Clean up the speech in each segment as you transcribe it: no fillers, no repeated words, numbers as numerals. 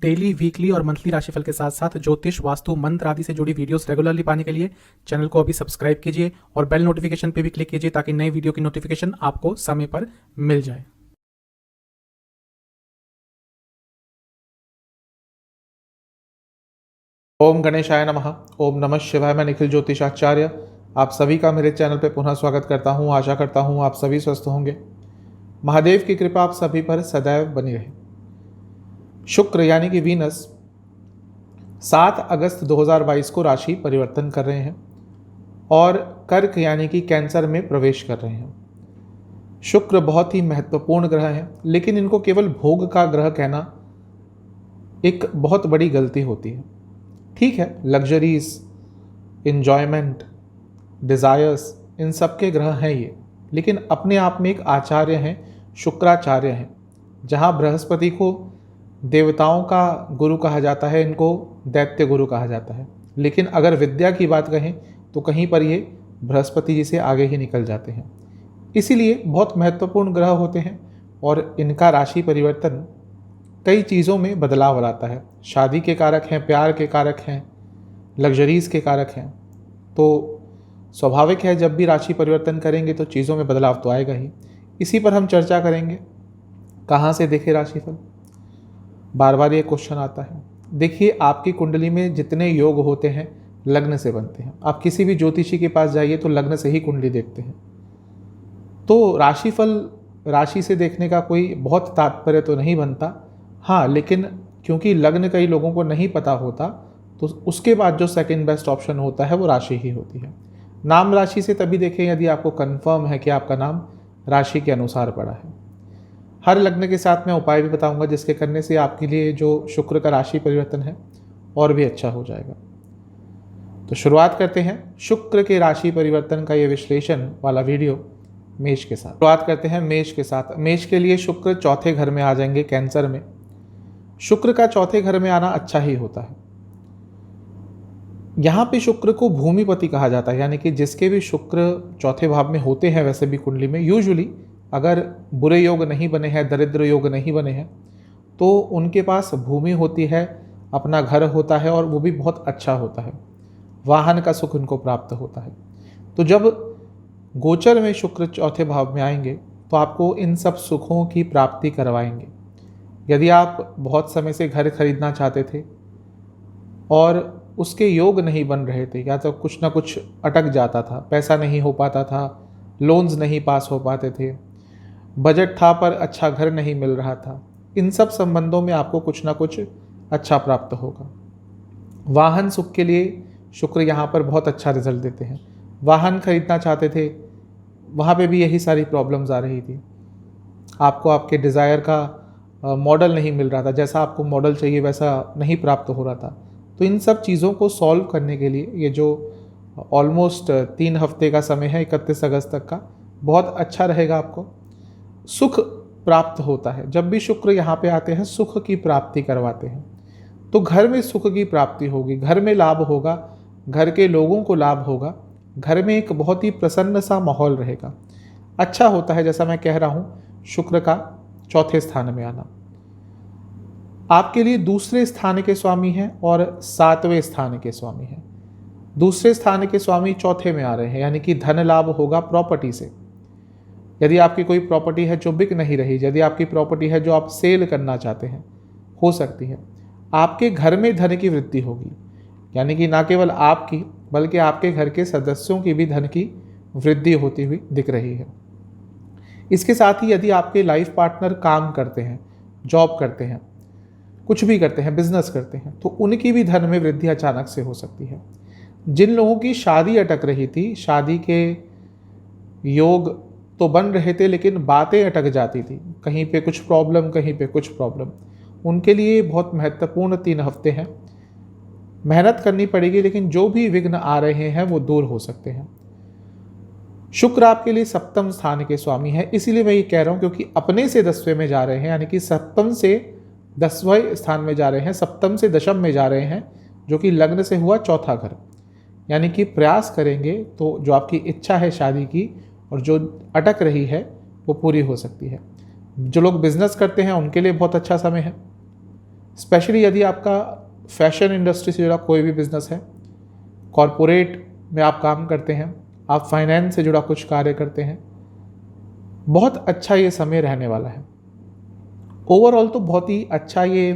Daily, weekly और monthly राशिफल के साथ साथ ज्योतिष, वास्तु, मंत्र आदि से जुड़ी वीडियोस रेगुलरली पाने के लिए चैनल को अभी सब्सक्राइब कीजिए और बेल नोटिफिकेशन पे भी क्लिक कीजिए ताकि नई वीडियो की नोटिफिकेशन आपको समय पर मिल जाए। ओम गणेशाय नमः। ओम नमः शिवाय। मैं निखिल ज्योतिषाचार्य आप सभी का मेरे चैनल पर पुनः स्वागत करता हूं। आशा करता हूं आप सभी स्वस्थ होंगे। महादेव की कृपा आप सभी पर सदैव बनी रहे। शुक्र यानी कि वीनस 7 अगस्त 2022 को राशि परिवर्तन कर रहे हैं और कर्क यानी कि कैंसर में प्रवेश कर रहे हैं। शुक्र बहुत ही महत्वपूर्ण ग्रह है, लेकिन इनको केवल भोग का ग्रह कहना एक बहुत बड़ी गलती होती है। ठीक है, लग्जरीज, इन्जॉयमेंट, डिज़ायर्स, इन सब के ग्रह हैं ये, लेकिन अपने आप में एक आचार्य हैं, शुक्राचार्य हैं। जहाँ बृहस्पति को देवताओं का गुरु कहा जाता है, इनको दैत्य गुरु कहा जाता है। लेकिन अगर विद्या की बात कहें तो कहीं पर ये बृहस्पति जी से आगे ही निकल जाते हैं। इसीलिए बहुत महत्वपूर्ण ग्रह होते हैं और इनका राशि परिवर्तन कई चीज़ों में बदलाव लाता है। शादी के कारक हैं, प्यार के कारक हैं, लग्जरीज़ के कारक हैं। तो स्वाभाविक है जब भी राशि परिवर्तन करेंगे तो चीज़ों में बदलाव तो आएगा ही। इसी पर हम चर्चा करेंगे। कहाँ से देखें राशिफल? बार बार ये क्वेश्चन आता है। देखिए, आपकी कुंडली में जितने योग होते हैं लग्न से बनते हैं। आप किसी भी ज्योतिषी के पास जाइए तो लग्न से ही कुंडली देखते हैं। तो राशिफल राशि से देखने का कोई बहुत तात्पर्य तो नहीं बनता। हाँ, लेकिन क्योंकि लग्न कई लोगों को नहीं पता होता तो उसके बाद जो सेकंड बेस्ट ऑप्शन होता है वो राशि ही होती है। नाम राशि से तभी देखें यदि आपको कंफर्म है कि आपका नाम राशि के अनुसार पड़ा है। हर लग्न के साथ मैं उपाय भी बताऊंगा जिसके करने से आपके लिए जो शुक्र का राशि परिवर्तन है और भी अच्छा हो जाएगा। तो शुरुआत करते हैं शुक्र के राशि परिवर्तन का ये विश्लेषण वाला वीडियो मेष के साथ। शुरुआत करते हैं मेष के साथ। मेष के लिए शुक्र चौथे घर में आ जाएंगे, कैंसर में। शुक्र का चौथे घर में आना अच्छा ही होता है। यहाँ पे शुक्र को भूमिपति कहा जाता है, यानी कि जिसके भी शुक्र चौथे भाव में होते हैं वैसे भी कुंडली में यूजुअली अगर बुरे योग नहीं बने हैं, दरिद्र योग नहीं बने हैं, तो उनके पास भूमि होती है, अपना घर होता है और वो भी बहुत अच्छा होता है। वाहन का सुख उनको प्राप्त होता है। तो जब गोचर में शुक्र चौथे भाव में आएंगे तो आपको इन सब सुखों की प्राप्ति करवाएंगे। यदि आप बहुत समय से घर खरीदना चाहते थे और उसके योग नहीं बन रहे थे, या तो कुछ ना कुछ अटक जाता था, पैसा नहीं हो पाता था, लोन्स नहीं पास हो पाते थे, बजट था पर अच्छा घर नहीं मिल रहा था, इन सब संबंधों में आपको कुछ ना कुछ अच्छा प्राप्त होगा। वाहन सुख के लिए शुक्र यहाँ पर बहुत अच्छा रिजल्ट देते हैं। वाहन खरीदना चाहते थे, वहाँ पे भी यही सारी प्रॉब्लम्स आ रही थी। आपको आपके डिज़ायर का मॉडल नहीं मिल रहा था, जैसा आपको मॉडल चाहिए वैसा नहीं प्राप्त हो रहा था। तो इन सब चीज़ों को सॉल्व करने के लिए ये जो ऑलमोस्ट 3 हफ्ते का समय है 31 अगस्त तक का, बहुत अच्छा रहेगा। आपको सुख प्राप्त होता है। जब भी शुक्र यहाँ पे आते हैं सुख की प्राप्ति करवाते हैं। तो घर में सुख की प्राप्ति होगी, घर में लाभ होगा, घर के लोगों को लाभ होगा, घर में एक बहुत ही प्रसन्न सा माहौल रहेगा। अच्छा होता है, जैसा मैं कह रहा हूँ, शुक्र का चौथे स्थान में आना आपके लिए दूसरे स्थान के स्वामी हैं और 7वें स्थान के स्वामी हैं। दूसरे स्थान के स्वामी चौथे में आ रहे हैं, यानी कि धन लाभ होगा प्रॉपर्टी से। यदि आपकी कोई प्रॉपर्टी है जो बिक नहीं रही, यदि आपकी प्रॉपर्टी है जो आप सेल करना चाहते हैं, हो सकती है। आपके घर में धन की वृद्धि होगी, यानी कि ना केवल आपकी बल्कि आपके घर के सदस्यों की भी धन की वृद्धि होती हुई दिख रही है। इसके साथ ही यदि आपके लाइफ पार्टनर काम करते हैं, जॉब करते हैं, कुछ भी करते हैं, बिजनेस करते हैं, तो उनकी भी धन में वृद्धि अचानक से हो सकती है। जिन लोगों की शादी अटक रही थी, शादी के योग तो बन रहे थे लेकिन बातें अटक जाती थी, कहीं पे कुछ प्रॉब्लम, कहीं पे कुछ प्रॉब्लम, उनके लिए बहुत महत्वपूर्ण 3 हफ्ते हैं। मेहनत करनी पड़ेगी, लेकिन जो भी विघ्न आ रहे हैं वो दूर हो सकते हैं। शुक्र आपके लिए 7वें स्थान के स्वामी है, इसीलिए मैं ये कह रहा हूँ, क्योंकि अपने से 10वें में जा रहे हैं, यानी कि 7वें से 10वें स्थान में जा रहे हैं, 7वें से दशम में जा रहे हैं, जो कि लग्न से हुआ चौथा घर। यानी कि प्रयास करेंगे तो जो आपकी इच्छा है शादी की और जो अटक रही है वो पूरी हो सकती है। जो लोग बिजनेस करते हैं उनके लिए बहुत अच्छा समय है। स्पेशली यदि आपका फैशन इंडस्ट्री से जुड़ा कोई भी बिजनेस है, कॉरपोरेट में आप काम करते हैं, आप फाइनेंस से जुड़ा कुछ कार्य करते हैं, बहुत अच्छा ये समय रहने वाला है। ओवरऑल तो बहुत ही अच्छा ये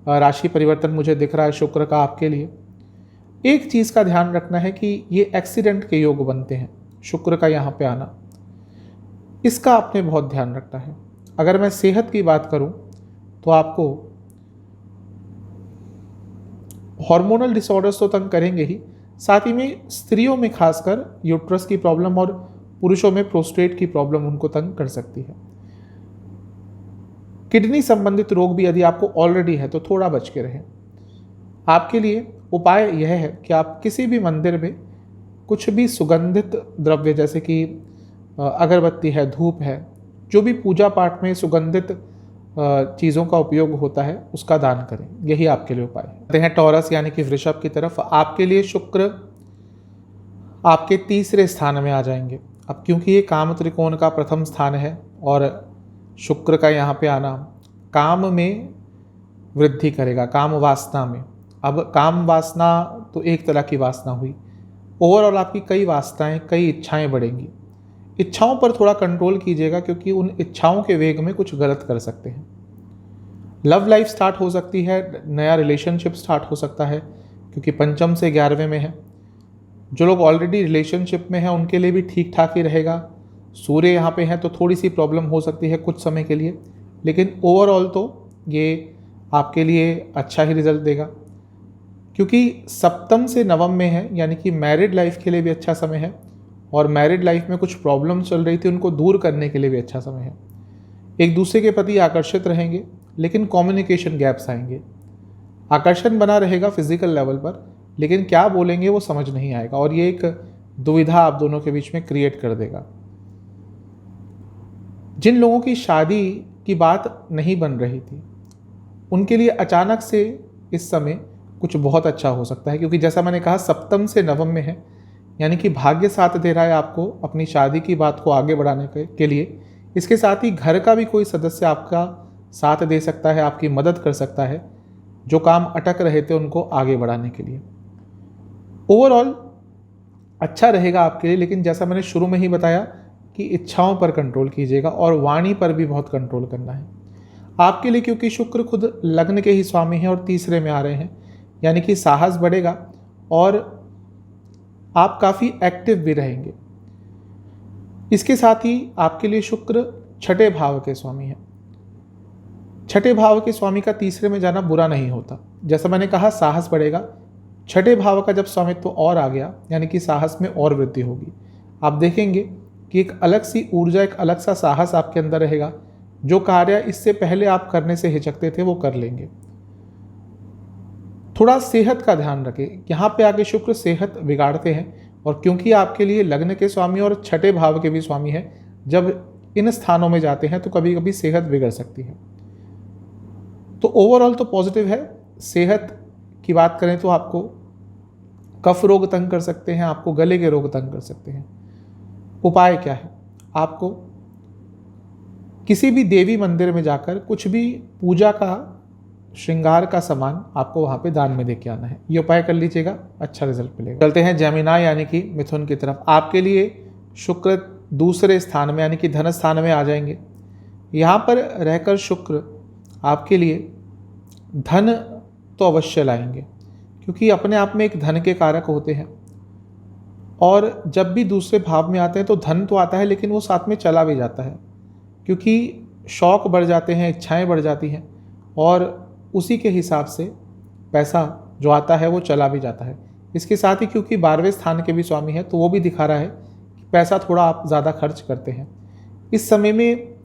राशि परिवर्तन मुझे दिख रहा है शुक्र का आपके लिए। एक चीज़ का ध्यान रखना है कि ये एक्सीडेंट के योग बनते हैं, शुक्र का यहाँ पे आना, इसका आपने बहुत ध्यान रखना है। अगर मैं सेहत की बात करूं तो आपको हार्मोनल डिसऑर्डर्स तो तंग करेंगे ही, साथ ही में स्त्रियों में खासकर यूट्रस की प्रॉब्लम और पुरुषों में प्रोस्टेट की प्रॉब्लम उनको तंग कर सकती है। किडनी संबंधित रोग भी यदि आपको ऑलरेडी है तो थोड़ा बच के रहें। आपके लिए उपाय यह है कि आप किसी भी मंदिर में कुछ भी सुगंधित द्रव्य जैसे कि अगरबत्ती है, धूप है, जो भी पूजा पाठ में सुगंधित चीज़ों का उपयोग होता है उसका दान करें। यही आपके लिए उपाय है। हैं टॉरस यानी कि वृषभ की तरफ। आपके लिए शुक्र आपके तीसरे स्थान में आ जाएंगे। अब क्योंकि ये काम त्रिकोण का प्रथम स्थान है और शुक्र का यहाँ पे आना काम में वृद्धि करेगा, काम वासना में। अब काम वासना तो एक तरह की वासना हुई, ओवरऑल आपकी कई वासनाएं, कई इच्छाएं बढ़ेंगी। इच्छाओं पर थोड़ा कंट्रोल कीजिएगा क्योंकि उन इच्छाओं के वेग में कुछ गलत कर सकते हैं। लव लाइफ स्टार्ट हो सकती है, नया रिलेशनशिप स्टार्ट हो सकता है क्योंकि पंचम से 11वें में है। जो लोग ऑलरेडी रिलेशनशिप में हैं उनके लिए भी ठीक ठाक ही रहेगा। सूर्य यहाँ पे है तो थोड़ी सी प्रॉब्लम हो सकती है कुछ समय के लिए, लेकिन ओवरऑल तो ये आपके लिए अच्छा ही रिजल्ट देगा क्योंकि सप्तम से नवम में है, यानी कि मैरिड लाइफ के लिए भी अच्छा समय है और मैरिड लाइफ में कुछ प्रॉब्लम चल रही थी उनको दूर करने के लिए भी अच्छा समय है। एक दूसरे के प्रति आकर्षित रहेंगे लेकिन कम्युनिकेशन गैप्स आएंगे। आकर्षण बना रहेगा फिजिकल लेवल पर, लेकिन क्या बोलेंगे वो समझ नहीं आएगा और ये एक दुविधा आप दोनों के बीच में क्रिएट कर देगा। जिन लोगों की शादी की बात नहीं बन रही थी उनके लिए अचानक से इस समय कुछ बहुत अच्छा हो सकता है क्योंकि जैसा मैंने कहा सप्तम से नवम में है, यानी कि भाग्य साथ दे रहा है आपको अपनी शादी की बात को आगे बढ़ाने के लिए। इसके साथ ही घर का भी कोई सदस्य आपका साथ दे सकता है, आपकी मदद कर सकता है, जो काम अटक रहे थे उनको आगे बढ़ाने के लिए। ओवरऑल अच्छा रहेगा आपके लिए, लेकिन जैसा मैंने शुरू में ही बताया कि इच्छाओं पर कंट्रोल कीजिएगा और वाणी पर भी बहुत कंट्रोल करना है आपके लिए, क्योंकि शुक्र खुद लग्न के ही स्वामी हैं और तीसरे में आ रहे हैं, यानी कि साहस बढ़ेगा और आप काफ़ी एक्टिव भी रहेंगे। इसके साथ ही आपके लिए शुक्र छठे भाव के स्वामी हैं। छठे भाव के स्वामी का तीसरे में जाना बुरा नहीं होता। जैसा मैंने कहा साहस बढ़ेगा, छठे भाव का जब स्वामित्व और आ गया यानी कि साहस में और वृद्धि होगी। आप देखेंगे कि एक अलग सी ऊर्जा, एक अलग सा साहस आपके अंदर रहेगा। जो कार्य इससे पहले आप करने से हिचकते थे वो कर लेंगे। थोड़ा सेहत का ध्यान रखें, यहाँ पे आके शुक्र सेहत बिगाड़ते हैं और क्योंकि आपके लिए लग्न के स्वामी और छठे भाव के भी स्वामी है, जब इन स्थानों में जाते हैं तो कभी कभी सेहत बिगड़ सकती है। तो ओवरऑल तो पॉजिटिव है। सेहत की बात करें तो आपको कफ रोग तंग कर सकते हैं, आपको गले के रोग तंग कर सकते हैं। उपाय क्या है? आपको किसी भी देवी मंदिर में जाकर कुछ भी पूजा का श्रृंगार का सामान आपको वहाँ पे दान में दे के आना है। ये उपाय कर लीजिएगा, अच्छा रिजल्ट मिलेगा। चलते हैं जेमिनी यानी कि मिथुन की तरफ। आपके लिए शुक्र दूसरे स्थान में यानी कि धन स्थान में आ जाएंगे। यहाँ पर रहकर शुक्र आपके लिए धन तो अवश्य लाएंगे क्योंकि अपने आप में एक धन के कारक होते हैं और जब भी दूसरे भाव में आते हैं तो धन तो आता है लेकिन वो साथ में चला भी जाता है क्योंकि शौक बढ़ जाते हैं, इच्छाएं बढ़ जाती हैं और उसी के हिसाब से पैसा जो आता है वो चला भी जाता है। इसके साथ ही क्योंकि 12वें स्थान के भी स्वामी है तो वो भी दिखा रहा है कि पैसा थोड़ा आप ज़्यादा खर्च करते हैं। इस समय में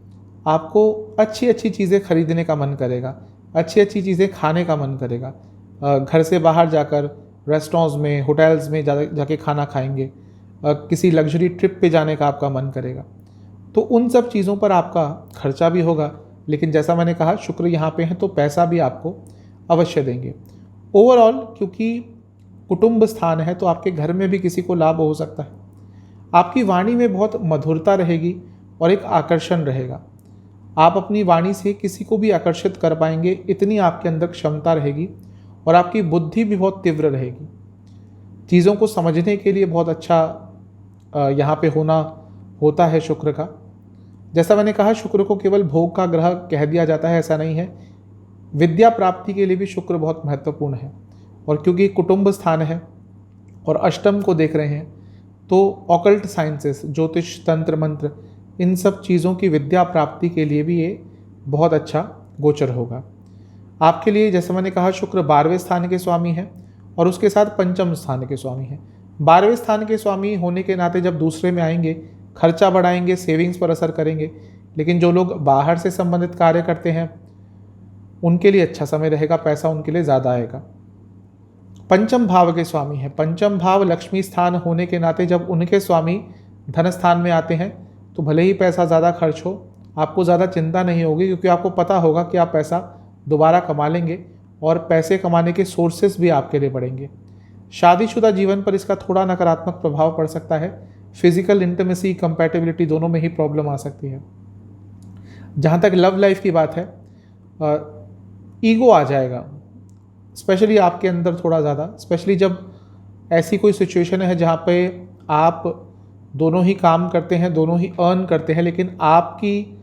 आपको अच्छी अच्छी चीज़ें खरीदने का मन करेगा, अच्छी अच्छी चीज़ें खाने का मन करेगा। घर से बाहर जाकर रेस्टोरेंट्स में, होटल्स में जाके खाना खाएंगे, किसी लग्जरी ट्रिप पे जाने का आपका मन करेगा। तो उन सब चीज़ों पर आपका खर्चा भी होगा, लेकिन जैसा मैंने कहा शुक्र यहाँ पे है तो पैसा भी आपको अवश्य देंगे। ओवरऑल क्योंकि कुटुंब स्थान है तो आपके घर में भी किसी को लाभ हो सकता है। आपकी वाणी में बहुत मधुरता रहेगी और एक आकर्षण रहेगा। आप अपनी वाणी से किसी को भी आकर्षित कर पाएंगे, इतनी आपके अंदर क्षमता रहेगी और आपकी बुद्धि भी बहुत तीव्र रहेगी। चीज़ों को समझने के लिए बहुत अच्छा यहाँ पे होता है शुक्र का। जैसा मैंने कहा, शुक्र को केवल भोग का ग्रह कह दिया जाता है, ऐसा नहीं है। विद्या प्राप्ति के लिए भी शुक्र बहुत महत्वपूर्ण है। और क्योंकि कुटुंब स्थान है और अष्टम को देख रहे हैं, तो ऑकल्ट साइंसेस, ज्योतिष, तंत्र मंत्र, इन सब चीज़ों की विद्या प्राप्ति के लिए भी ये बहुत अच्छा गोचर होगा आपके लिए। जैसे मैंने कहा, शुक्र 12वें स्थान के स्वामी हैं और उसके साथ पंचम स्थान के स्वामी हैं। 12वें स्थान के स्वामी होने के नाते जब दूसरे में आएंगे, खर्चा बढ़ाएंगे, सेविंग्स पर असर करेंगे। लेकिन जो लोग बाहर से संबंधित कार्य करते हैं उनके लिए अच्छा समय रहेगा, पैसा उनके लिए ज़्यादा आएगा। पंचम भाव के स्वामी हैं। पंचम भाव लक्ष्मी स्थान होने के नाते जब उनके स्वामी धन स्थान में आते हैं तो भले ही पैसा ज़्यादा खर्च हो, आपको ज़्यादा चिंता नहीं होगी, क्योंकि आपको पता होगा कि आप पैसा दोबारा कमा लेंगे और पैसे कमाने के सोर्सेस भी आपके लिए बढ़ेंगे। शादीशुदा जीवन पर इसका थोड़ा नकारात्मक प्रभाव पड़ सकता है। फिजिकल इंटीमेसी, कंपैटिबिलिटी दोनों में ही प्रॉब्लम आ सकती है। जहाँ तक लव लाइफ की बात है, ईगो आ जाएगा स्पेशली आपके अंदर थोड़ा ज़्यादा, स्पेशली जब ऐसी कोई सिचुएशन है जहाँ पे आप दोनों ही काम करते हैं, दोनों ही अर्न करते हैं, लेकिन आपकी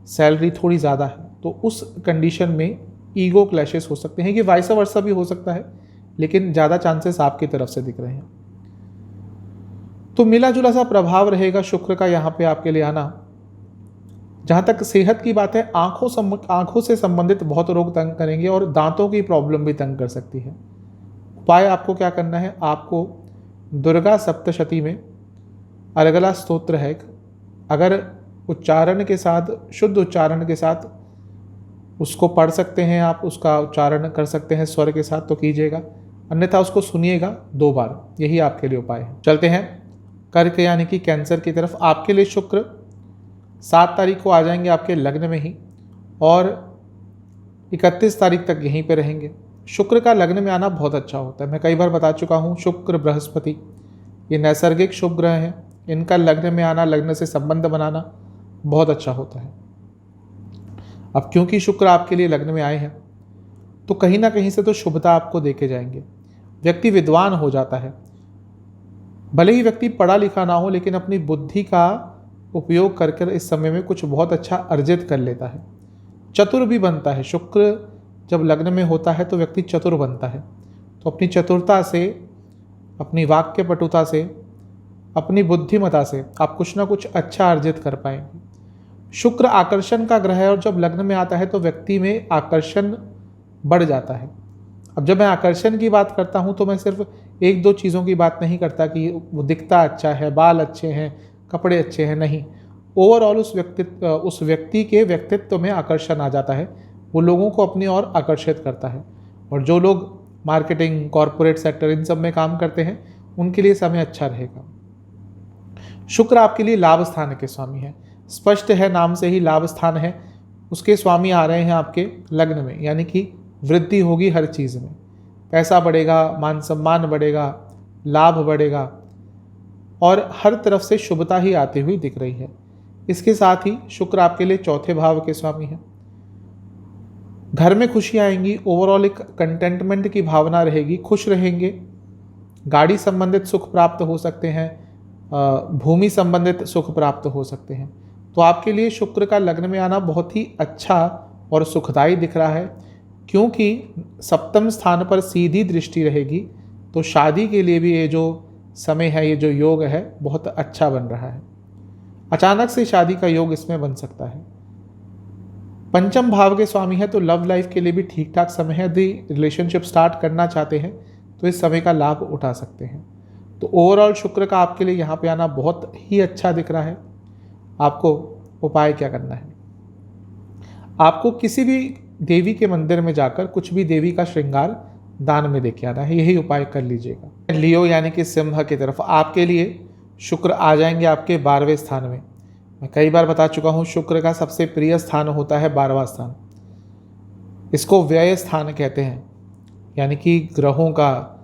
सैलरी थोड़ी ज़्यादा है, तो उस कंडीशन में ईगो क्लैशेस हो सकते हैं। ये वाइस वर्सा भी हो सकता है, लेकिन ज़्यादा चांसेस आपकी तरफ से दिख रहे हैं। तो मिला जुला सा प्रभाव रहेगा शुक्र का यहाँ पे आपके लिए आना। जहाँ तक सेहत की बात है, आँखों से संबंधित बहुत रोग तंग करेंगे और दांतों की प्रॉब्लम भी तंग कर सकती है। उपाय आपको क्या करना है, आपको दुर्गा सप्तशती में अर्गला स्तोत्र है, अगर उच्चारण के साथ, शुद्ध उच्चारण के साथ उसको पढ़ सकते हैं, आप उसका उच्चारण कर सकते हैं स्वर के साथ तो कीजिएगा, अन्यथा उसको सुनिएगा 2 बार। यही आपके लिए उपाय है। चलते हैं कर्क यानी कि कैंसर की तरफ। आपके लिए शुक्र 7 तारीख को आ जाएंगे आपके लग्न में ही और 31 तारीख तक यहीं पे रहेंगे। शुक्र का लग्न में आना बहुत अच्छा होता है। मैं कई बार बता चुका हूँ, शुक्र बृहस्पति ये नैसर्गिक शुभ ग्रह हैं, इनका लग्न में आना, लग्न से संबंध बनाना बहुत अच्छा होता है। अब क्योंकि शुक्र आपके लिए लग्न में आए हैं तो कहीं ना कहीं से तो शुभता आपको देके जाएंगे। व्यक्ति विद्वान हो जाता है, भले ही व्यक्ति पढ़ा लिखा ना हो, लेकिन अपनी बुद्धि का उपयोग कर इस समय में कुछ बहुत अच्छा अर्जित कर लेता है। चतुर भी बनता है। शुक्र जब लग्न में होता है तो व्यक्ति चतुर बनता है। तो अपनी चतुरता से, अपनी वाक्य पटुता से, अपनी बुद्धिमता से आप कुछ ना कुछ अच्छा अर्जित कर पाएंगे। शुक्र आकर्षण का ग्रह है और जब लग्न में आता है तो व्यक्ति में आकर्षण बढ़ जाता है। अब जब मैं आकर्षण की बात करता हूँ तो मैं सिर्फ 1-2 चीज़ों की बात नहीं करता कि वो दिखता अच्छा है, बाल अच्छे हैं, कपड़े अच्छे हैं, नहीं। ओवरऑल उस व्यक्ति के व्यक्तित्व में आकर्षण आ जाता है, वो लोगों को अपनी ओर आकर्षित करता है। और जो लोग मार्केटिंग, कॉरपोरेट सेक्टर, इन सब में काम करते हैं उनके लिए समय अच्छा रहेगा। शुक्र आपके लिए लाभ स्थान के स्वामी है। स्पष्ट है, नाम से ही लाभ स्थान है। उसके स्वामी आ रहे हैं आपके लग्न में, यानी कि वृद्धि होगी हर चीज़ में। पैसा बढ़ेगा, मान सम्मान बढ़ेगा, लाभ बढ़ेगा और हर तरफ से शुभता ही आती हुई दिख रही है। इसके साथ ही शुक्र आपके लिए 4थे भाव के स्वामी हैं। घर में खुशियाँ आएंगी, ओवरऑल एक कंटेंटमेंट की भावना रहेगी, खुश रहेंगे। गाड़ी संबंधित सुख प्राप्त हो सकते हैं, भूमि संबंधित सुख प्राप्त हो सकते हैं। तो आपके लिए शुक्र का लग्न में आना बहुत ही अच्छा और सुखदायी दिख रहा है, क्योंकि 7वें स्थान पर सीधी दृष्टि रहेगी। तो शादी के लिए भी ये जो समय है, ये जो योग है, बहुत अच्छा बन रहा है। अचानक से शादी का योग इसमें बन सकता है। पंचम भाव के स्वामी है तो लव लाइफ के लिए भी ठीक ठाक समय है। यदि रिलेशनशिप स्टार्ट करना चाहते हैं तो इस समय का लाभ उठा सकते हैं। तो ओवरऑल शुक्र का आपके लिए यहाँ पे आना बहुत ही अच्छा दिख रहा है। आपको उपाय क्या करना है, आपको किसी भी देवी के मंदिर में जाकर कुछ भी देवी का श्रृंगार दान में देके आना है। यही उपाय कर लीजिएगा। लियो यानी कि सिंह की तरफ आपके लिए शुक्र आ जाएंगे आपके 12वें स्थान में। मैं कई बार बता चुका हूँ, शुक्र का सबसे प्रिय स्थान होता है 12वां स्थान। इसको व्यय स्थान कहते हैं, यानी कि ग्रहों का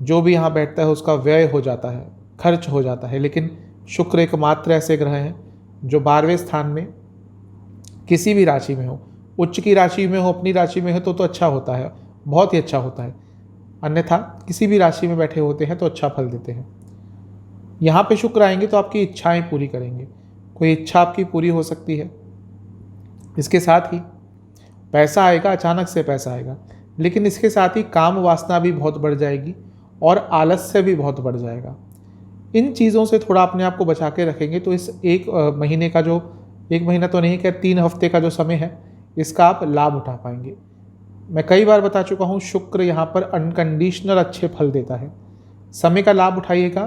जो भी यहाँ बैठता है उसका व्यय हो जाता है, खर्च हो जाता है। लेकिन शुक्र एकमात्र ऐसे ग्रह हैं जो 12वें स्थान में किसी भी राशि में हो, उच्च की राशि में हो, अपनी राशि में हो तो अच्छा होता है, बहुत ही अच्छा होता है। अन्यथा किसी भी राशि में बैठे होते हैं तो अच्छा फल देते हैं। यहाँ पे शुक्र आएंगे तो आपकी इच्छाएं पूरी करेंगे, कोई इच्छा आपकी पूरी हो सकती है। इसके साथ ही पैसा आएगा, अचानक से पैसा आएगा, लेकिन इसके साथ ही काम वासना भी बहुत बढ़ जाएगी और आलस्य भी बहुत बढ़ जाएगा। इन चीज़ों से थोड़ा अपने आप को बचा के रखेंगे तो इस एक महीने का जो, एक महीना तो नहीं, 3 हफ्ते का जो समय है, इसका आप लाभ उठा पाएंगे। मैं कई बार बता चुका हूँ, शुक्र यहाँ पर अनकंडीशनल अच्छे फल देता है। समय का लाभ उठाइएगा,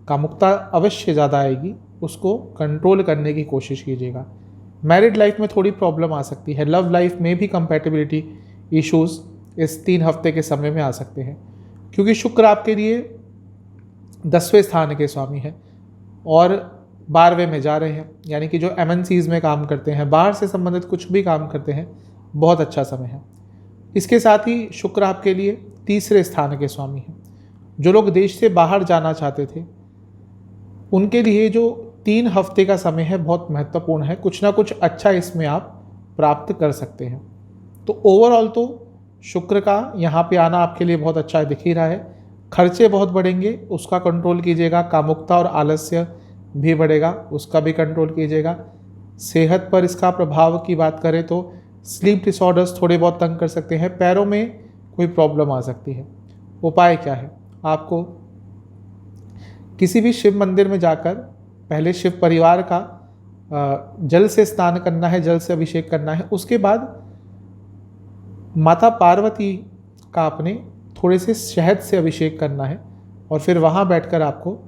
कामुकता अवश्य ज़्यादा आएगी, उसको कंट्रोल करने की कोशिश कीजिएगा। मैरिड लाइफ में थोड़ी प्रॉब्लम आ सकती है, लव लाइफ में भी कंपैटिबिलिटी इश्यूज़ इस 3 हफ्ते के समय में आ सकते हैं, क्योंकि शुक्र आपके लिए 10वें स्थान के स्वामी हैं और 12वें में जा रहे हैं। यानी कि जो MNCs में काम करते हैं, बाहर से संबंधित कुछ भी काम करते हैं, बहुत अच्छा समय है। इसके साथ ही शुक्र आपके लिए 3रे स्थान के स्वामी हैं। जो लोग देश से बाहर जाना चाहते थे, उनके लिए जो 3 हफ्ते का समय है बहुत महत्वपूर्ण है। कुछ ना कुछ अच्छा इसमें आप प्राप्त कर सकते हैं। तो ओवरऑल तो शुक्र का यहाँ पे आना आपके लिए बहुत अच्छा दिख ही रहा है। खर्चे बहुत बढ़ेंगे, उसका कंट्रोल कीजिएगा। कामुकता और आलस्य भी बढ़ेगा, उसका भी कंट्रोल कीजिएगा। सेहत पर इसका प्रभाव की बात करें तो स्लीप डिसऑर्डर्स थोड़े बहुत तंग कर सकते हैं, पैरों में कोई प्रॉब्लम आ सकती है। उपाय क्या है? आपको किसी भी शिव मंदिर में जाकर पहले शिव परिवार का जल से स्नान करना है, जल से अभिषेक करना है। उसके बाद माता पार्वती का अपने थोड़े से शहद से अभिषेक करना है और फिर वहाँ बैठकर आपको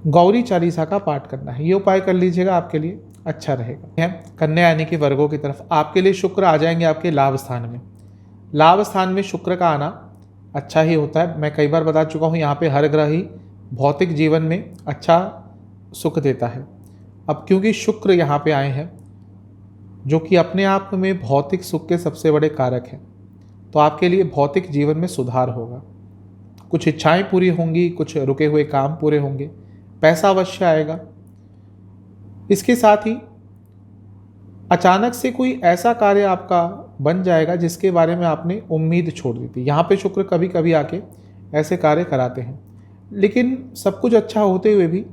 गौरी चालीसा का पाठ करना है। ये उपाय कर लीजिएगा, आपके लिए अच्छा रहेगा। कन्या यानी कि वर्गों की तरफ आपके लिए शुक्र आ जाएंगे आपके लाभ स्थान में। लाभ स्थान में शुक्र का आना अच्छा ही होता है। मैं कई बार बता चुका हूँ, यहाँ पे हर ग्रह ही भौतिक जीवन में अच्छा सुख देता है। अब क्योंकि शुक्र यहाँ पे आए हैं, जो कि अपने आप में भौतिक सुख के सबसे बड़े कारक हैं, तो आपके लिए भौतिक जीवन में सुधार होगा। कुछ इच्छाएं पूरी होंगी, कुछ रुके हुए काम पूरे होंगे, पैसा अवश्य आएगा। इसके साथ ही अचानक से कोई ऐसा कार्य आपका बन जाएगा जिसके बारे में आपने उम्मीद छोड़ दी थी। यहाँ पे शुक्र कभी कभी आके ऐसे कार्य कराते हैं, लेकिन सब कुछ अच्छा होते हुए भी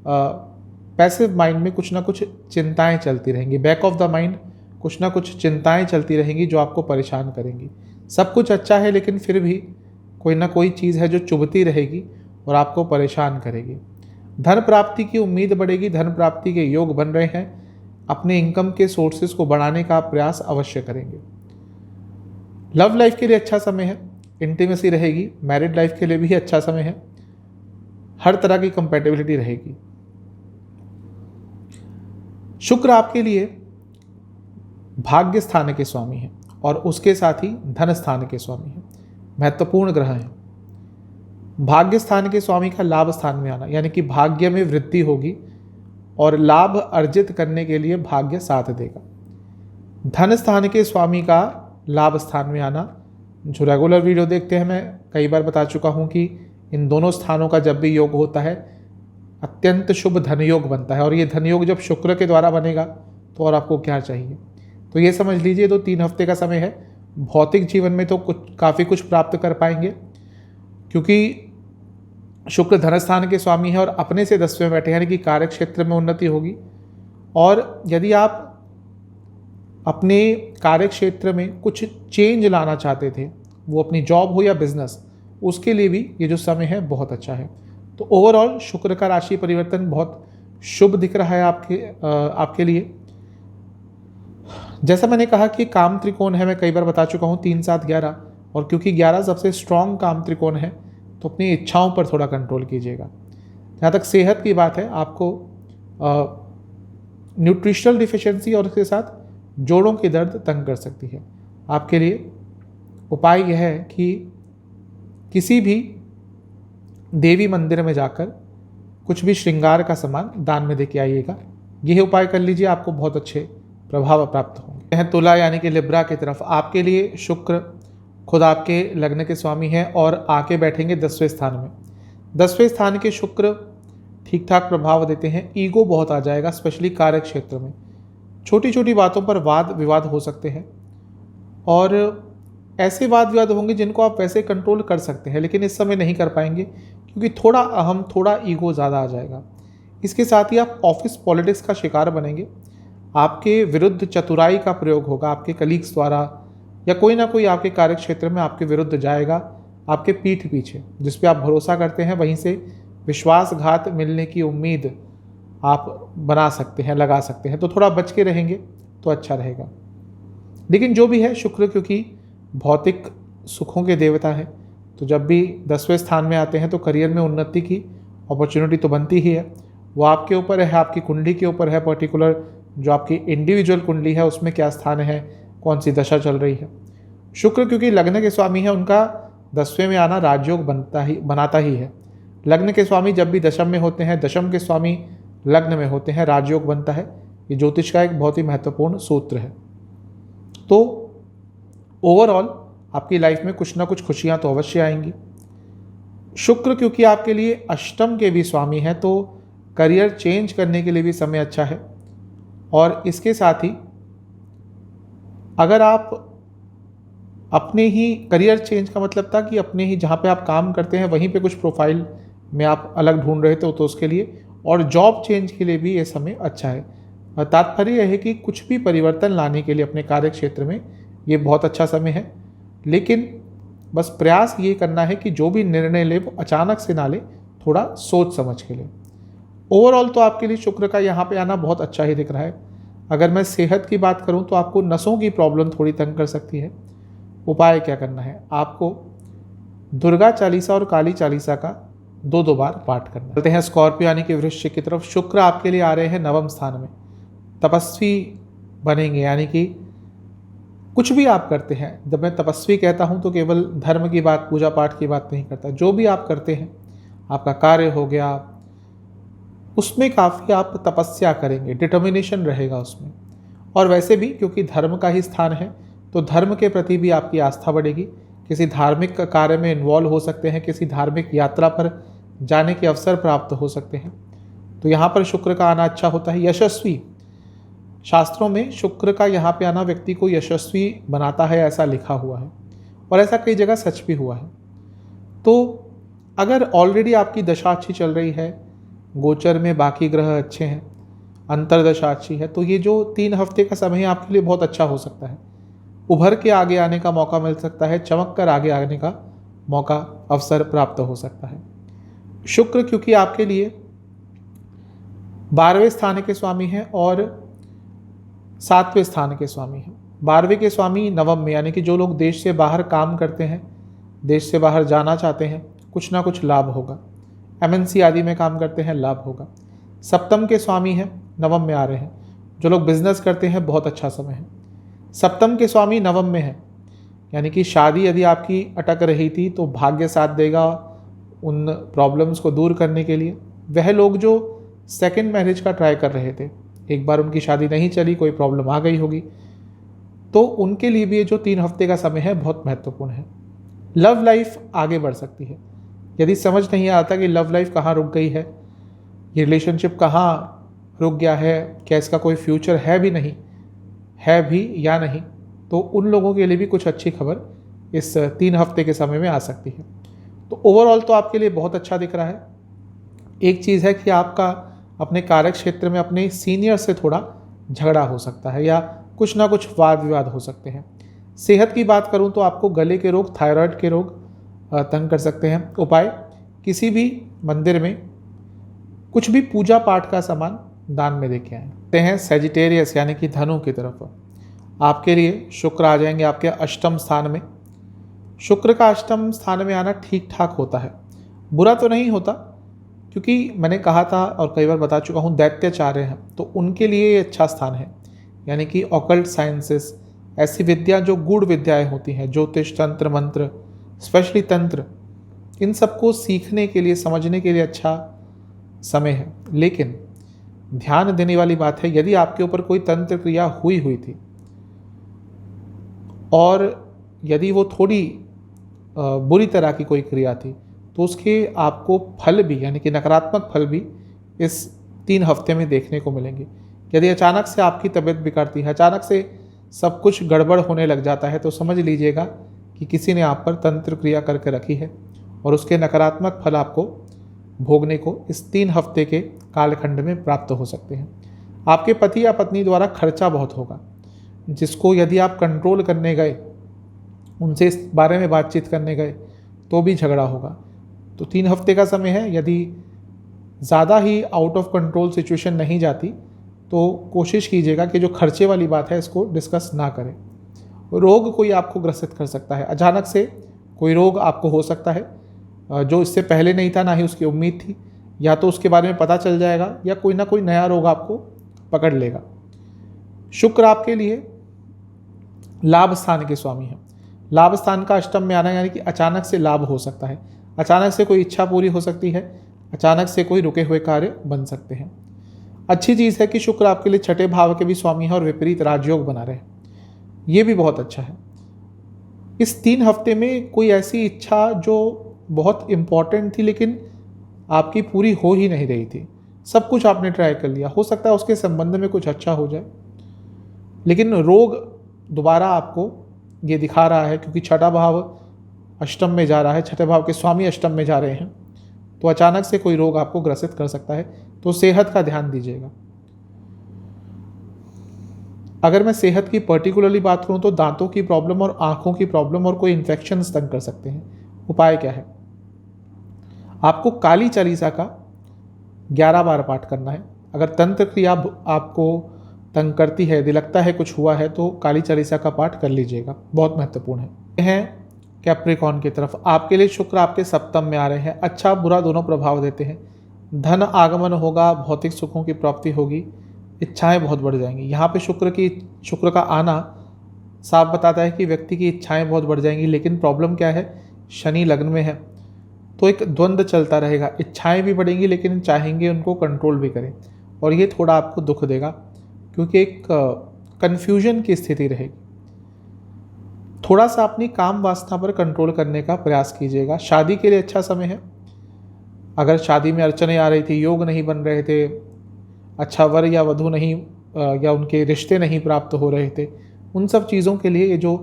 पैसिव माइंड में कुछ ना कुछ चिंताएं चलती रहेंगी। बैक ऑफ द माइंड कुछ ना कुछ चिंताएं चलती रहेंगी जो आपको परेशान करेंगी। सब कुछ अच्छा है, लेकिन फिर भी कोई ना कोई चीज़ है जो चुभती रहेगी और आपको परेशान करेगी। धन प्राप्ति की उम्मीद बढ़ेगी, धन प्राप्ति के योग बन रहे हैं। अपने इनकम के सोर्सेज को बढ़ाने का प्रयास अवश्य करेंगे। लव लाइफ के लिए अच्छा समय है, इंटीमेसी रहेगी। मैरिड लाइफ के लिए भी अच्छा समय है, हर तरह की कंपैटिबिलिटी रहेगी। शुक्र आपके लिए भाग्य स्थान के स्वामी हैं और उसके साथ ही धन स्थान के स्वामी हैं, महत्वपूर्ण ग्रह हैं। भाग्य स्थान के स्वामी का लाभ स्थान में आना यानी कि भाग्य में वृद्धि होगी और लाभ अर्जित करने के लिए भाग्य साथ देगा। धन स्थान के स्वामी का लाभ स्थान में आना, जो रेगुलर वीडियो देखते हैं, मैं कई बार बता चुका हूं कि इन दोनों स्थानों का जब भी योग होता है अत्यंत शुभ धन योग बनता है। और ये धन योग जब शुक्र के द्वारा बनेगा तो और आपको क्या चाहिए। तो ये समझ लीजिए, तो 3 हफ्ते का समय है। भौतिक जीवन में तो काफ़ी कुछ प्राप्त कर पाएंगे, क्योंकि शुक्र धन स्थान के स्वामी है और अपने से 10वें बैठे, यानी कि कार्य क्षेत्र में उन्नति होगी। और यदि आप अपने कार्य क्षेत्र में कुछ चेंज लाना चाहते थे, वो अपनी जॉब हो या बिजनेस, उसके लिए भी ये जो समय है बहुत अच्छा है। तो ओवरऑल शुक्र का राशि परिवर्तन बहुत शुभ दिख रहा है आपके लिए। जैसा मैंने कहा कि काम त्रिकोण है, मैं कई बार बता चुका हूँ 3, 7, 11, और क्योंकि 11 सबसे स्ट्रॉन्ग काम त्रिकोण है तो अपनी इच्छाओं पर थोड़ा कंट्रोल कीजिएगा। जहाँ तक सेहत की बात है, आपको न्यूट्रिशनल डिफिशिएंसी और उसके साथ जोड़ों की दर्द तंग कर सकती है। आपके लिए उपाय यह है कि किसी भी देवी मंदिर में जाकर कुछ भी श्रृंगार का सामान दान में देके आइएगा। यह उपाय कर लीजिए, आपको बहुत अच्छे प्रभाव प्राप्त होंगे। तुला यानी कि लिब्रा की तरफ आपके लिए शुक्र खुद आपके लग्न के स्वामी हैं और आके बैठेंगे 10वें स्थान में। 10वें स्थान के शुक्र ठीक ठाक प्रभाव देते हैं। ईगो बहुत आ जाएगा, स्पेशली कार्य क्षेत्र में। छोटी छोटी बातों पर वाद विवाद हो सकते हैं, और ऐसे वाद विवाद होंगे जिनको आप वैसे कंट्रोल कर सकते हैं, लेकिन इस समय नहीं कर पाएंगे क्योंकि थोड़ा अहम, थोड़ा ईगो ज़्यादा आ जाएगा। इसके साथ ही आप ऑफिस पॉलिटिक्स का शिकार बनेंगे। आपके विरुद्ध चतुराई का प्रयोग होगा आपके कलीग्स द्वारा, या कोई ना कोई आपके कार्य क्षेत्र में आपके विरुद्ध जाएगा आपके पीठ पीछे, जिस पे आप भरोसा करते हैं वहीं से विश्वासघात मिलने की उम्मीद आप बना सकते हैं, लगा सकते हैं। तो थोड़ा बच के रहेंगे तो अच्छा रहेगा। लेकिन जो भी है, शुक्र क्योंकि भौतिक सुखों के देवता है, तो जब भी 10वें स्थान में आते हैं तो करियर में उन्नति की अपॉर्चुनिटी तो बनती ही है। वो आपके ऊपर है, आपकी कुंडली के ऊपर है, पर्टिकुलर जो आपकी इंडिविजुअल कुंडली है उसमें क्या स्थान है, कौन सी दशा चल रही है। शुक्र क्योंकि लग्न के स्वामी है, उनका 10वें में आना राजयोग बनाता ही है। लग्न के स्वामी जब भी दशम में होते हैं, दशम के स्वामी लग्न में होते हैं, राजयोग बनता है। ये ज्योतिष का एक बहुत ही महत्वपूर्ण सूत्र है। तो ओवरऑल आपकी लाइफ में कुछ ना कुछ खुशियां तो अवश्य आएंगी। शुक्र क्योंकि आपके लिए अष्टम के भी स्वामी हैं, तो करियर चेंज करने के लिए भी समय अच्छा है। और इसके साथ ही अगर आप अपने ही करियर चेंज का मतलब था कि अपने ही जहाँ पे आप काम करते हैं वहीं पे कुछ प्रोफाइल में आप अलग ढूंढ रहे थे, तो उसके लिए, और जॉब चेंज के लिए भी ये समय अच्छा है। तात्पर्य यह है कि कुछ भी परिवर्तन लाने के लिए अपने कार्य क्षेत्र में ये बहुत अच्छा समय है। लेकिन बस प्रयास ये करना है कि जो भी निर्णय ले वो अचानक से ना ले, थोड़ा सोच समझ के ले। ओवरऑल तो आपके लिए शुक्र का यहाँ पे आना बहुत अच्छा ही दिख रहा है। अगर मैं सेहत की बात करूँ तो आपको नसों की प्रॉब्लम थोड़ी तंग कर सकती है। उपाय क्या करना है, आपको दुर्गा चालीसा और काली चालीसा का 2-2 बार पाठ करना। चलते हैं स्कॉर्पियो यानी कि वृश्चिक की तरफ। शुक्र आपके लिए आ रहे हैं 9वें स्थान में, तपस्वी बनेंगे। यानी कि कुछ भी आप करते हैं, जब मैं तपस्वी कहता हूं तो केवल धर्म की बात, पूजा पाठ की बात नहीं करता। जो भी आप करते हैं, आपका कार्य हो गया, उसमें काफ़ी आप तपस्या करेंगे, डिटर्मिनेशन रहेगा उसमें। और वैसे भी क्योंकि धर्म का ही स्थान है, तो धर्म के प्रति भी आपकी आस्था बढ़ेगी। किसी धार्मिक कार्य में इन्वॉल्व हो सकते हैं, किसी धार्मिक यात्रा पर जाने के अवसर प्राप्त हो सकते हैं। तो यहाँ पर शुक्र का आना अच्छा होता है। यशस्वी, शास्त्रों में शुक्र का यहाँ पे आना व्यक्ति को यशस्वी बनाता है, ऐसा लिखा हुआ है, और ऐसा कई जगह सच भी हुआ है। तो अगर ऑलरेडी आपकी दशा अच्छी चल रही है, गोचर में बाकी ग्रह अच्छे हैं, अंतरदशा अच्छी है, तो ये जो 3 हफ्ते का समय है आपके लिए बहुत अच्छा हो सकता है। उभर के आगे आने का मौका मिल सकता है, चमक कर आगे आने का मौका, अवसर प्राप्त हो सकता है। शुक्र क्योंकि आपके लिए 12वें स्थान के स्वामी हैं और 7वें स्थान के स्वामी हैं। 12वें के स्वामी नवम में, यानी कि जो लोग देश से बाहर काम करते हैं, देश से बाहर जाना चाहते हैं, कुछ ना कुछ लाभ होगा। MNC आदि में काम करते हैं, लाभ होगा। सप्तम के स्वामी हैं, नवम में आ रहे हैं। जो लोग बिजनेस करते हैं, बहुत अच्छा समय है। सप्तम के स्वामी नवम में है, यानी कि शादी यदि आपकी अटक रही थी तो भाग्य साथ देगा उन प्रॉब्लम्स को दूर करने के लिए। वह लोग जो सेकंड मैरिज का ट्राई कर रहे थे, एक बार उनकी शादी नहीं चली, कोई प्रॉब्लम आ गई होगी, तो उनके लिए भी ये जो 3 हफ्ते का समय है बहुत महत्वपूर्ण है। लव लाइफ आगे बढ़ सकती है। यदि समझ नहीं आता कि लव लाइफ कहाँ रुक गई है, ये रिलेशनशिप कहाँ रुक गया है, क्या इसका कोई फ्यूचर है भी नहीं, है भी या नहीं, तो उन लोगों के लिए भी कुछ अच्छी खबर इस 3 हफ्ते के समय में आ सकती है। तो ओवरऑल तो आपके लिए बहुत अच्छा दिख रहा है। एक चीज़ है कि आपका अपने कार्य क्षेत्र में अपने सीनियर से थोड़ा झगड़ा हो सकता है, या कुछ ना कुछ वाद विवाद हो सकते हैं। सेहत की बात करूं तो आपको गले के रोग, थायराइड के रोग तंग कर सकते हैं। उपाय, किसी भी मंदिर में कुछ भी पूजा पाठ का सामान दान में देके आएँ। ते हैं सेजिटेरियस यानी कि धनु की तरफ। आपके लिए शुक्र आ जाएंगे आपके अष्टम स्थान में। शुक्र का अष्टम स्थान में आना ठीक ठाक होता है, बुरा तो नहीं होता, क्योंकि मैंने कहा था और कई बार बता चुका हूँ, दैत्याचार्य हैं, तो उनके लिए ये अच्छा स्थान है। यानी कि ऑकल्ट साइंसेस, ऐसी विद्या जो गूढ़ विद्याएं होती हैं, ज्योतिष, तंत्र, मंत्र, स्पेशली तंत्र, इन सबको सीखने के लिए, समझने के लिए अच्छा समय है। लेकिन ध्यान देने वाली बात है, यदि आपके ऊपर कोई तंत्र क्रिया हुई थी और यदि वो थोड़ी बुरी तरह की कोई क्रिया थी, तो उसके आपको फल भी, यानी कि नकारात्मक फल भी इस 3 हफ्ते में देखने को मिलेंगे। यदि अचानक से आपकी तबीयत बिगड़ती है, अचानक से सब कुछ गड़बड़ होने लग जाता है, तो समझ लीजिएगा कि किसी ने आप पर तंत्र क्रिया करके रखी है और उसके नकारात्मक फल आपको भोगने को इस 3 हफ्ते के कालखंड में प्राप्त हो सकते हैं। आपके पति या पत्नी द्वारा खर्चा बहुत होगा, जिसको यदि आप कंट्रोल करने गए, उनसे इस बारे में बातचीत करने गए तो भी झगड़ा होगा। तो 3 हफ्ते का समय है, यदि ज़्यादा ही आउट ऑफ कंट्रोल सिचुएशन नहीं जाती तो कोशिश कीजिएगा कि जो खर्चे वाली बात है इसको डिस्कस ना करें। रोग कोई आपको ग्रसित कर सकता है, अचानक से कोई रोग आपको हो सकता है जो इससे पहले नहीं था, ना ही उसकी उम्मीद थी, या तो उसके बारे में पता चल जाएगा या कोई ना कोई नया रोग आपको पकड़ लेगा। शुक्र आपके लिए लाभ स्थान के स्वामी हैं। लाभ स्थान का अष्टम में आना यानी कि अचानक से लाभ हो सकता है, अचानक से कोई इच्छा पूरी हो सकती है, अचानक से कोई रुके हुए कार्य बन सकते हैं। अच्छी चीज़ है कि शुक्र आपके लिए छठे भाव के भी स्वामी है और विपरीत राजयोग बना रहे, ये भी बहुत अच्छा है। इस 3 हफ्ते में कोई ऐसी इच्छा जो बहुत इम्पॉर्टेंट थी लेकिन आपकी पूरी हो ही नहीं रही थी, सब कुछ आपने ट्राई कर लिया, हो सकता है उसके संबंध में कुछ अच्छा हो जाए, लेकिन रोग दोबारा आपको ये दिखा रहा है क्योंकि छठा भाव अष्टम में जा रहा है, छठे भाव के स्वामी अष्टम में जा रहे हैं, तो अचानक से कोई रोग आपको ग्रसित कर सकता है, तो सेहत का ध्यान दीजिएगा। अगर मैं सेहत की पर्टिकुलरली बात करूं तो दांतों की प्रॉब्लम और आंखों की प्रॉब्लम और कोई इन्फेक्शन तंग कर सकते हैं। उपाय क्या है? आपको काली चालीसा का 11 बार पाठ करना है। अगर तंत्र क्रिया आपको तंग करती है, यदि लगता है कुछ हुआ है, तो काली चालीसा का पाठ कर लीजिएगा, बहुत महत्वपूर्ण है। कैप्रिकॉन की तरफ आपके लिए शुक्र आपके सप्तम में आ रहे हैं, अच्छा बुरा दोनों प्रभाव देते हैं। धन आगमन होगा, भौतिक सुखों की प्राप्ति होगी, इच्छाएं बहुत बढ़ जाएंगी। यहाँ पे शुक्र का आना साफ बताता है कि व्यक्ति की इच्छाएं बहुत बढ़ जाएंगी, लेकिन प्रॉब्लम क्या है, शनि लग्न में है तो एक द्वंद्व चलता रहेगा, इच्छाएं भी बढ़ेंगी लेकिन चाहेंगे उनको कंट्रोल भी करें, और ये थोड़ा आपको दुख देगा क्योंकि एक कन्फ्यूजन की स्थिति रहेगी। थोड़ा सा अपनी काम वासना पर कंट्रोल करने का प्रयास कीजिएगा। शादी के लिए अच्छा समय है। अगर शादी में अड़चनें आ रही थी, योग नहीं बन रहे थे, अच्छा वर या वधू नहीं या उनके रिश्ते नहीं प्राप्त हो रहे थे, उन सब चीज़ों के लिए ये जो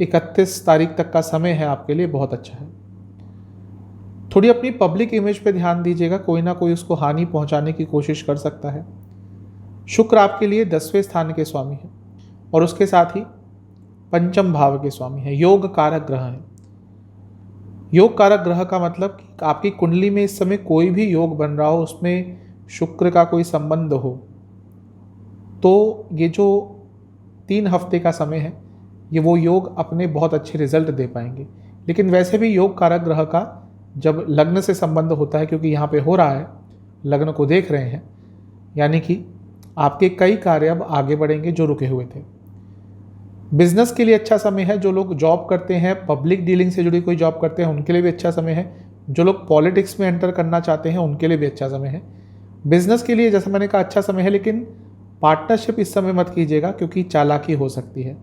31 तारीख तक का समय है आपके लिए बहुत अच्छा है। थोड़ी अपनी पब्लिक इमेज पे ध्यान दीजिएगा, कोई ना कोई उसको हानि पहुंचाने की कोशिश कर सकता है। शुक्र आपके लिए 10वें स्थान के स्वामी हैं और उसके साथ ही पंचम भाव के स्वामी हैं, योग कारक ग्रह हैं। योग कारक ग्रह का मतलब कि आपकी कुंडली में इस समय कोई भी योग बन रहा हो, उसमें शुक्र का कोई संबंध हो, तो ये जो 3 हफ्ते का समय है, ये वो योग अपने बहुत अच्छे रिजल्ट दे पाएंगे। लेकिन वैसे भी योग कारक ग्रह का जब लग्न से संबंध होता है, क्योंकि यहाँ पे हो रहा है, लग्न को देख रहे हैं, यानी कि आपके कई कार्य अब आगे बढ़ेंगे जो रुके हुए थे। बिजनेस के लिए अच्छा समय है। जो लोग जॉब करते हैं, पब्लिक डीलिंग से जुड़ी कोई जॉब करते हैं, उनके लिए भी अच्छा समय है। जो लोग पॉलिटिक्स में एंटर करना चाहते हैं, उनके लिए भी अच्छा समय है। बिजनेस के लिए जैसे मैंने कहा अच्छा समय है, लेकिन पार्टनरशिप इस समय मत कीजिएगा क्योंकि चालाकी हो सकती है।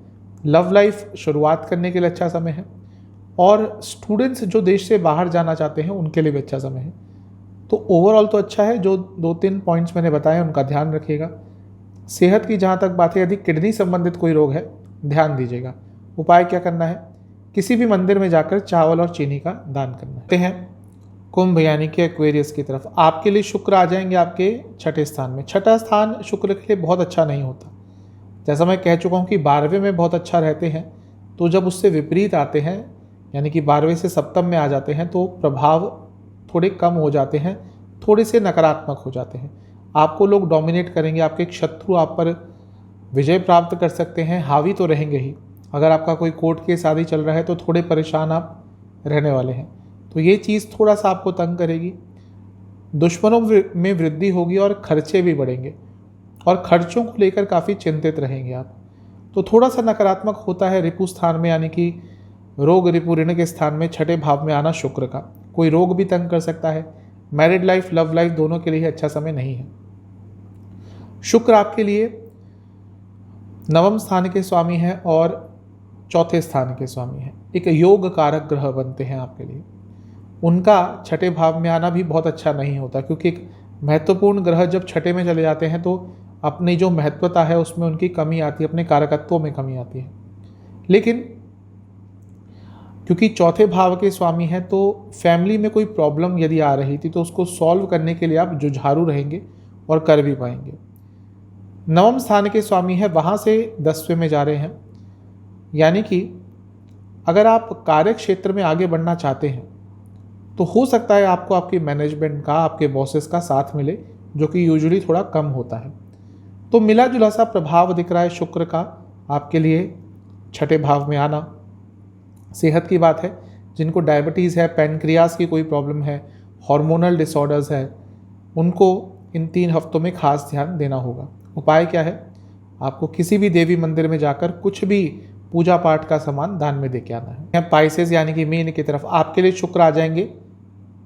लव लाइफ शुरुआत करने के लिए अच्छा समय है, और स्टूडेंट्स जो देश से बाहर जाना चाहते हैं उनके लिए भी अच्छा समय है। तो ओवरऑल तो अच्छा है। जो 2-3 पॉइंट्स मैंने बताए उनका ध्यान रखिएगा। सेहत की जहाँ तक बात है, यदि किडनी संबंधित कोई रोग है, ध्यान दीजिएगा। उपाय क्या करना है? किसी भी मंदिर में जाकर चावल और चीनी का दान करना है। कुंभ यानी कि एक्वेरियस की तरफ आपके लिए शुक्र आ जाएंगे आपके छठे स्थान में। छठा स्थान शुक्र के लिए बहुत अच्छा नहीं होता। जैसा मैं कह चुका हूँ कि 12वें में बहुत अच्छा रहते हैं, तो जब उससे विपरीत आते हैं, यानी कि 12वें से सप्तम में आ जाते हैं, तो प्रभाव थोड़े कम हो जाते हैं, थोड़े से नकारात्मक हो जाते हैं। आपको लोग डोमिनेट करेंगे, आपके शत्रु आप पर विजय प्राप्त कर सकते हैं, हावी तो रहेंगे ही। अगर आपका कोई कोर्ट केस आदि चल रहा है तो थोड़े परेशान आप रहने वाले हैं, तो ये चीज़ थोड़ा सा आपको तंग करेगी। दुश्मनों में वृद्धि होगी और खर्चे भी बढ़ेंगे, और खर्चों को लेकर काफ़ी चिंतित रहेंगे आप। तो थोड़ा सा नकारात्मक होता है रिपु स्थान में, यानी कि रोग रिपु ऋण के स्थान में छठे भाव में आना शुक्र का। कोई रोग भी तंग कर सकता है। मैरिड लाइफ, लव लाइफ दोनों के लिए अच्छा समय नहीं है। शुक्र आपके लिए 9वें स्थान के स्वामी हैं और चौथे स्थान के स्वामी हैं। एक योग कारक ग्रह बनते हैं आपके लिए। उनका छठे भाव में आना भी बहुत अच्छा नहीं होता, क्योंकि एक महत्वपूर्ण ग्रह जब छठे में चले जाते हैं तो अपनी जो महत्वता है उसमें उनकी कमी आती है, अपने कारकत्वों में कमी आती है। लेकिन क्योंकि चौथे भाव के स्वामी हैं तो फैमिली में कोई प्रॉब्लम यदि आ रही थी तो उसको सॉल्व करने के लिए आप जुझारू रहेंगे और कर भी पाएंगे। नवम स्थान के स्वामी है, वहाँ से 10वें में जा रहे हैं, यानी कि अगर आप कार्य क्षेत्र में आगे बढ़ना चाहते हैं तो हो सकता है आपको आपकी मैनेजमेंट का, आपके बॉसेस का साथ मिले, जो कि यूजुअली थोड़ा कम होता है। तो मिला जुला सा प्रभाव दिख रहा है शुक्र का आपके लिए छठे भाव में आना। सेहत की बात है, जिनको डायबिटीज़ है, पैनक्रियाज की कोई प्रॉब्लम है, हार्मोनल डिसऑर्डर्स है, उनको इन 3 हफ्तों में खास ध्यान देना होगा। उपाय क्या है? आपको किसी भी देवी मंदिर में जाकर कुछ भी पूजा पाठ का सामान दान में दे के आना है। पाइसेस यानी कि मीन की तरफ आपके लिए शुक्र आ जाएंगे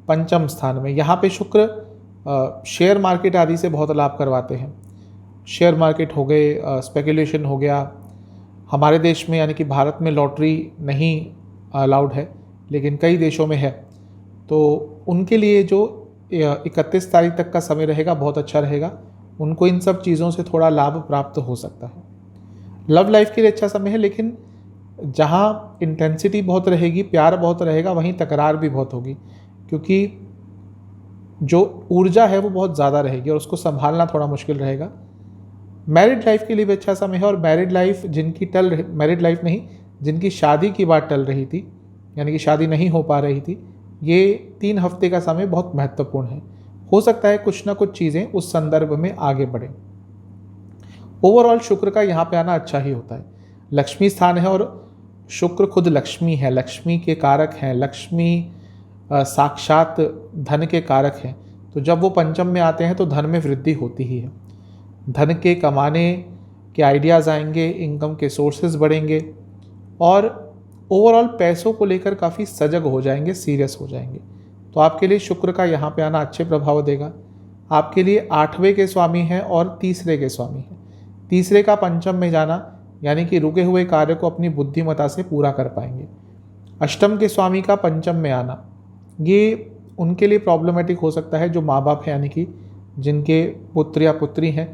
पंचम स्थान में। यहाँ पे शुक्र शेयर मार्केट आदि से बहुत लाभ करवाते हैं। शेयर मार्केट हो गए, स्पेकुलेशन हो गया। हमारे देश में यानी कि भारत में लॉटरी नहीं अलाउड है, लेकिन कई देशों में है, तो उनके लिए जो 31 तारीख तक का समय रहेगा बहुत अच्छा रहेगा। उनको इन सब चीज़ों से थोड़ा लाभ प्राप्त हो सकता है। लव लाइफ के लिए अच्छा समय है, लेकिन जहाँ इंटेंसिटी बहुत रहेगी, प्यार बहुत रहेगा, वहीं तकरार भी बहुत होगी, क्योंकि जो ऊर्जा है वो बहुत ज़्यादा रहेगी और उसको संभालना थोड़ा मुश्किल रहेगा। मैरिड लाइफ के लिए भी अच्छा समय है, और मैरिड लाइफ जिनकी शादी की बात टल रही थी, यानी कि शादी नहीं हो पा रही थी, ये 3 हफ्ते का समय बहुत महत्वपूर्ण है। हो सकता है कुछ ना कुछ चीज़ें उस संदर्भ में आगे बढ़ें। ओवरऑल शुक्र का यहाँ पे आना अच्छा ही होता है। लक्ष्मी स्थान है और शुक्र खुद लक्ष्मी है, लक्ष्मी के कारक हैं, लक्ष्मी साक्षात धन के कारक हैं। तो जब वो पंचम में आते हैं तो धन में वृद्धि होती ही है। धन के कमाने के आइडियाज़ आएंगे, इनकम के सोर्सेज बढ़ेंगे, और ओवरऑल पैसों को लेकर काफ़ी सजग हो जाएंगे, सीरियस हो जाएंगे। तो आपके लिए शुक्र का यहाँ पे आना अच्छे प्रभाव देगा। आपके लिए 8वें के स्वामी हैं और 3रे के स्वामी हैं। 3रे का पंचम में जाना यानी कि रुके हुए कार्य को अपनी बुद्धिमत्ता से पूरा कर पाएंगे। अष्टम के स्वामी का पंचम में आना, ये उनके लिए प्रॉब्लमेटिक हो सकता है जो माँ बाप हैं, यानी कि जिनके पुत्र या पुत्री हैं,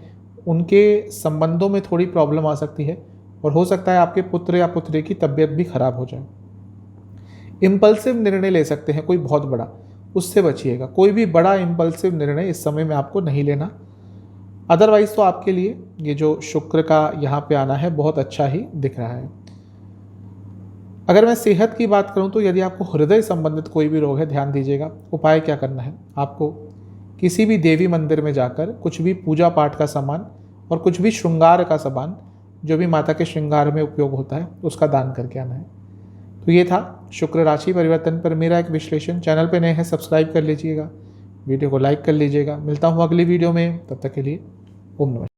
उनके संबंधों में थोड़ी प्रॉब्लम आ सकती है, और हो सकता है आपके पुत्र या पुत्री की तबीयत भी खराब हो जाए। इम्पल्सिव निर्णय ले सकते हैं कोई बहुत बड़ा, उससे बचिएगा। कोई भी बड़ा इम्पल्सिव निर्णय इस समय में आपको नहीं लेना। अदरवाइज तो आपके लिए ये जो शुक्र का यहाँ पे आना है बहुत अच्छा ही दिख रहा है। अगर मैं सेहत की बात करूँ तो यदि आपको हृदय संबंधित कोई भी रोग है, ध्यान दीजिएगा। उपाय क्या करना है? आपको किसी भी देवी मंदिर में जाकर कुछ भी पूजा पाठ का सामान और कुछ भी श्रृंगार का सामान, जो भी माता के श्रृंगार में उपयोग होता है, उसका दान करके आना है। तो ये था शुक्र राशि परिवर्तन पर मेरा एक विश्लेषण। चैनल पे नए हैं, सब्सक्राइब कर लीजिएगा, वीडियो को लाइक कर लीजिएगा। मिलता हूँ अगली वीडियो में, तब तक के लिए ओम नमः।